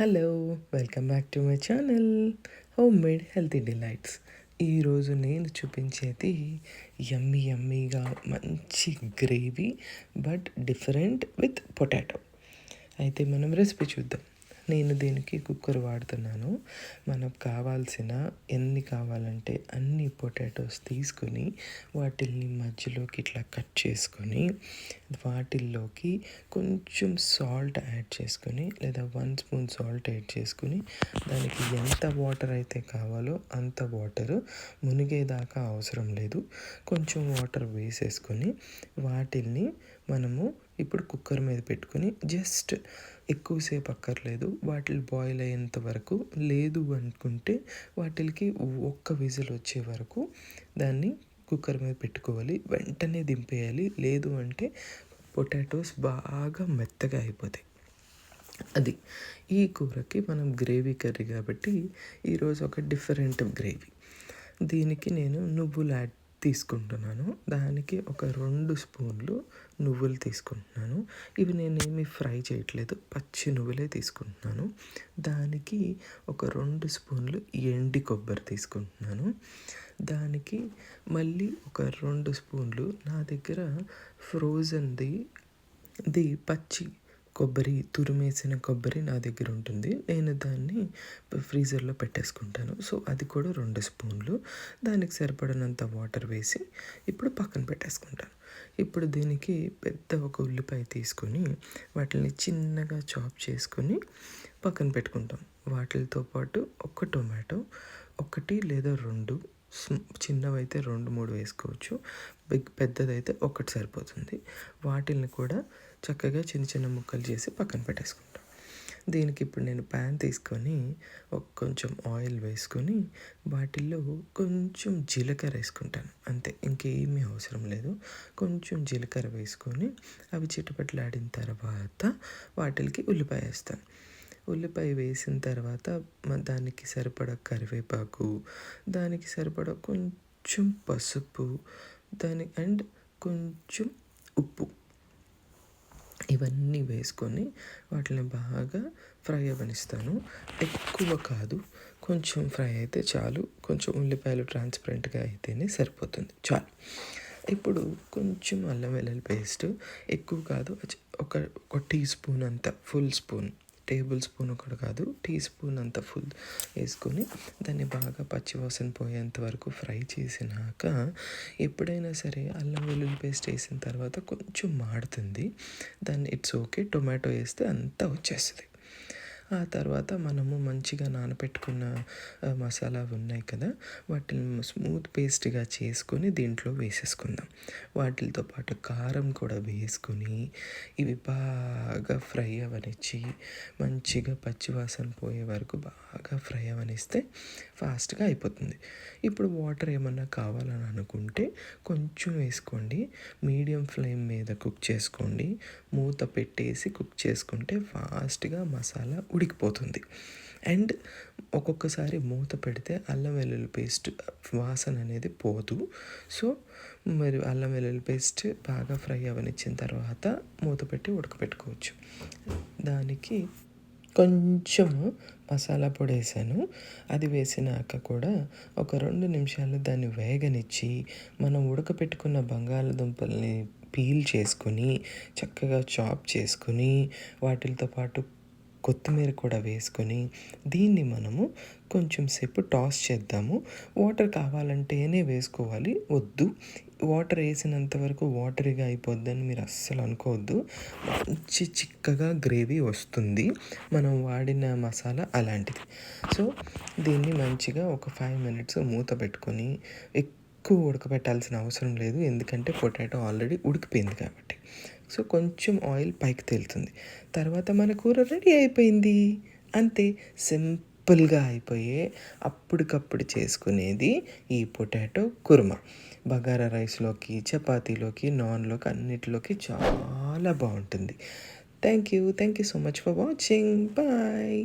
Hello! Welcome back to my channel home made healthy delights. ఈరోజు నేను చూపించేది యమ్మీగా మంచి gravy but different with potato. అయితే మనం రెసిపీ చూద్దాం. నేను దీనికి కుక్కర్ వాడుతున్నాను. మనకు కావాల్సిన ఎన్ని కావాలంటే అన్ని పొటాటోస్ తీసుకొని వాటిల్ని మధ్యలోకి ఇట్లా కట్ చేసుకొని వాటిల్లోకి కొంచెం సాల్ట్ యాడ్ చేసుకొని లేదా 1 స్పూన్ సాల్ట్ యాడ్ చేసుకొని దానికి ఎంత వాటర్ అయితే కావాలో అంత వాటర్ మునిగేదాకా అవసరం లేదు. కొంచెం వాటర్ వేసేసుకొని వాటిల్ని మనము ఇప్పుడు కుక్కర్ మీద పెట్టుకొని జస్ట్ ఎక్కువసేపు అక్కర్లేదు, వాటిని బాయిల్ అయ్యేంత వరకు, లేదు అనుకుంటే వాటికి ఒక్క విజిల్ వచ్చే వరకు దాన్ని కుక్కర్ మీద పెట్టుకోవాలి. వెంటనే దింపేయాలి, లేదు అంటే పొటాటోస్ బాగా మెత్తగా అయిపోతాయి. అది ఈ కూరకి మనం గ్రేవీ కర్రీ కాబట్టి ఈరోజు ఒక డిఫరెంట్ గ్రేవీ. దీనికి నేను నువ్వులు తీసుకుంటున్నాను. దానికి ఒక 2 స్పూన్లు నువ్వులు తీసుకుంటున్నాను. ఇవి నేనేమి ఫ్రై చేయట్లేదు, పచ్చి నువ్వులే తీసుకుంటున్నాను. దానికి ఒక 2 స్పూన్లు ఎండి కొబ్బరి తీసుకుంటున్నాను. దానికి మళ్ళీ ఒక 2 స్పూన్లు నా దగ్గర ఫ్రోజన్ది పచ్చి కొబ్బరి, తురిమేసిన కొబ్బరి నా దగ్గర ఉంటుంది. నేను దాన్ని ఫ్రీజర్లో పెట్టేసుకుంటాను. సో అది కూడా 2 స్పూన్లు. దానికి సరిపడినంత వాటర్ వేసి ఇప్పుడు పక్కన పెట్టేసుకుంటాను. ఇప్పుడు దీనికి పెద్ద ఒక ఉల్లిపాయ తీసుకొని వాటిని చిన్నగా చాప్ చేసుకొని పక్కన పెట్టుకుంటాం. వాటితో పాటు ఒక టొమాటో, 1 లేదా 2, చిన్నవైతే 2, 3 వేసుకోవచ్చు. పెద్దదైతే 1 సరిపోతుంది. వాటిని కూడా చక్కగా చిన్న చిన్న ముక్కలు చేసి పక్కన పెట్టేసుకుంటాం. దీనికి ఇప్పుడు నేను ప్యాన్ తీసుకొని కొంచెం ఆయిల్ వేసుకొని వాటిల్లో కొంచెం జీలకర్ర వేసుకుంటాను. అంతే, ఇంకేమీ అవసరం లేదు. కొంచెం జీలకర్ర వేసుకొని అవి చిటపటలాడిన తర్వాత వాటికి ఉల్లిపాయ వేస్తాను. ఉల్లిపాయ వేసిన తర్వాత దానికి సరిపడా కరివేపాకు, దానికి సరిపడా కొంచెం పసుపు, అండ్ కొంచెం ఉప్పు, ఇవన్నీ వేసుకొని వాటిని బాగా ఫ్రై అవ్వనిస్తాను. ఎక్కువ కాదు, కొంచెం ఫ్రై అయితే చాలు. కొంచెం ఉల్లిపాయలు ట్రాన్స్పరెంట్గా అయితేనే సరిపోతుంది, చాలు. ఇప్పుడు కొంచెం అల్లం వెల్లుల్లి పేస్ట్, ఎక్కువ కాదు, ఒక టీ స్పూన్ అంత, ఫుల్ స్పూన్, టేబుల్ స్పూన్ ఒకటి కాదు, టీ స్పూన్ అంత ఫుల్ వేసుకొని దాన్ని బాగా పచ్చివాసన పోయేంత వరకు ఫ్రై చేసినాక, ఎప్పుడైనా సరే అల్లం వెల్లుల్లి పేస్ట్ వేసిన తర్వాత కొంచెం మాడుతుంది, దాన్ని ఇట్స్ ఓకే. టొమాటో వేస్తే అంతా వచ్చేస్తుంది. ఆ తర్వాత మనము మంచిగా నానబెట్టుకున్న మసాలా ఉన్నాయి కదా, వాటిని స్మూత్ పేస్ట్గా చేసుకొని దీంట్లో వేసేసుకుందాం. వాటితో పాటు కారం కూడా వేసుకొని ఇవి బాగా ఫ్రై అవనిచ్చి మంచిగా పచ్చివాసన పోయే వరకు బాగా ఫ్రై అవనిస్తే ఫాస్ట్గా అయిపోతుంది. ఇప్పుడు వాటర్ ఏమన్నా కావాలని అనుకుంటే కొంచెం వేసుకోండి. మీడియం ఫ్లేమ్ మీద కుక్ చేసుకోండి. మూత పెట్టేసి కుక్ చేసుకుంటే ఫాస్ట్గా మసాలా ఉడికిపోతుంది. అండ్ ఒక్కొక్కసారి మూత పెడితే అల్లం వెల్లుల్లి పేస్ట్ వాసన అనేది పోదు. సో మరి అల్లం వెల్లుల్లి పేస్ట్ బాగా ఫ్రై అవనిచ్చిన తర్వాత మూత పెట్టి ఉడకపెట్టుకోవచ్చు. దానికి కొంచెం మసాలా పొడి వేసాను. అది వేసినాక కూడా ఒక 2 నిమిషాలు దాన్ని వేగనిచ్చి మనం ఉడకపెట్టుకున్న బంగాళదుంపల్ని పీల్ చేసుకొని చక్కగా చాప్ చేసుకొని వాటితో పాటు కొత్తిమీర కూడా వేసుకొని దీన్ని మనము కొంచెం సేపు టాస్ చేద్దాము. వాటర్ కావాలంటేనే వేసుకోవాలి, వద్దు వాటర్ వేసినంత వరకు వాటరీగా అయిపోద్దని మీరు అస్సలు అనుకోవద్దు. మంచి చిక్కగా గ్రేవీ వస్తుంది. మనం వాడిన మసాలా అలాంటిది. సో దీన్ని మంచిగా ఒక 5 మినిట్స్ మూత పెట్టుకొని, ఎక్కువ ఉడకబెట్టాల్సిన అవసరం లేదు, ఎందుకంటే పొటాటో ఆల్రెడీ ఉడికిపోయింది కాబట్టి. సో కొంచెం ఆయిల్ పైకి తేలుతుంది. తర్వాత మన కూర రెడీ అయిపోయింది. అంతే, సింపుల్గా అయిపోయే అప్పటికప్పుడు చేసుకునేది ఈ పొటాటో కుర్మా. బగారా రైస్లోకి, చపాతీలోకి, నాన్లోకి, అన్నిటిలోకి చాలా బాగుంటుంది. Thank you so much for watching. Bye.